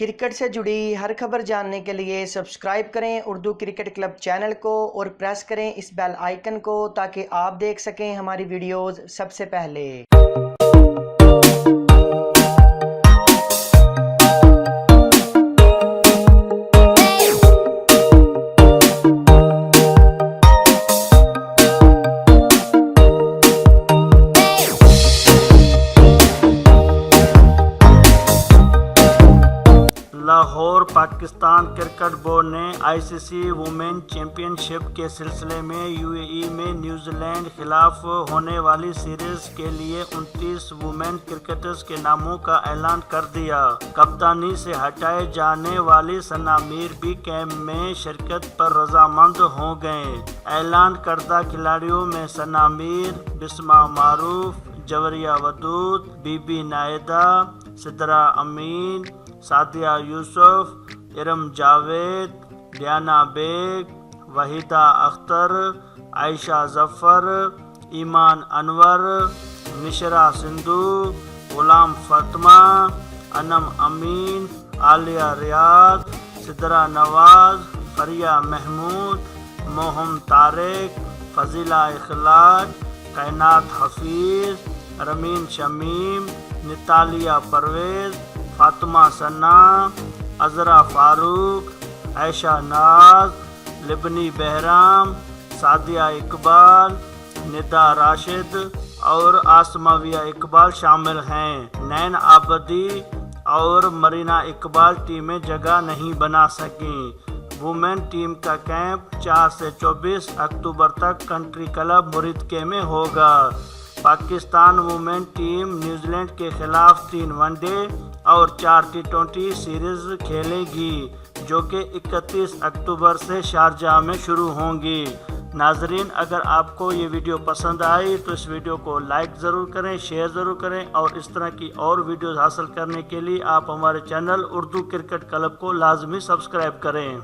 Cricket سے جڑی ہر خبر جاننے کے لیے سبسکرائب کریں اردو کرکٹ کلب چینل کو اور پریس کریں اس بیل آئیکن کو تاکہ آپ دیکھ سکیں ہماری ویڈیوز سب سے پہلے۔ لاہور پاکستان کرکٹ بورڈ نے آئی سی سی وومین چیمپئن شپ کے سلسلے میں یو اے ای میں نیوزی لینڈ خلاف ہونے والی سیریز کے لیے 29 وومین کرکٹرز کے ناموں کا اعلان کر دیا۔ کپتانی سے ہٹائے جانے والی ثنا میر بھی کیمپ میں شرکت پر رضامند ہو گئیں۔ اعلان کردہ کھلاڑیوں میں ثنا میر، بسمہ معروف، جوہریہ ودود، بی بی نائدہ، سدرا امین، سعدیہ یوسف، ارم جاوید، ڈیانا بیگ، وحیدہ اختر، عائشہ ظفر، ایمان انور، مشرا سندھو، غلام فاطمہ، انم امین، عالیہ ریاض، سدرا نواز، فریہ محمود، موہم طارق، فضیلہ اخلاق، کائنات حفیظ، رمین شمیم، نتالیہ پرویز، فاطمہ ثنا، عذرا فاروق، عائشہ ناز، لبنی بہرام، سعدیہ اقبال، ندا راشد اور آسماویہ اقبال شامل ہیں۔ نین آبدی اور مرینا اقبال ٹیمیں جگہ نہیں بنا سکیں۔ وومین ٹیم کا کیمپ 4 سے 24 اکتوبر تک کنٹری کلب مریدکے میں ہوگا۔ Pakistan women team New Zealand کے خلاف 3 ون ڈے اور 4 ٹی20 سیریز کھیلے گی جو کہ 31 اکتوبر سے شارجہ میں شروع ہوں گی۔ ناظرین، اگر آپ کو یہ ویڈیو پسند آئی تو اس ویڈیو کو لائک ضرور کریں، شیئر ضرور کریں اور اس طرح کی اور ویڈیوز حاصل کرنے کے لیے آپ ہمارے چینل اردو کرکٹ کلب کو لازمی سبسکرائب کریں۔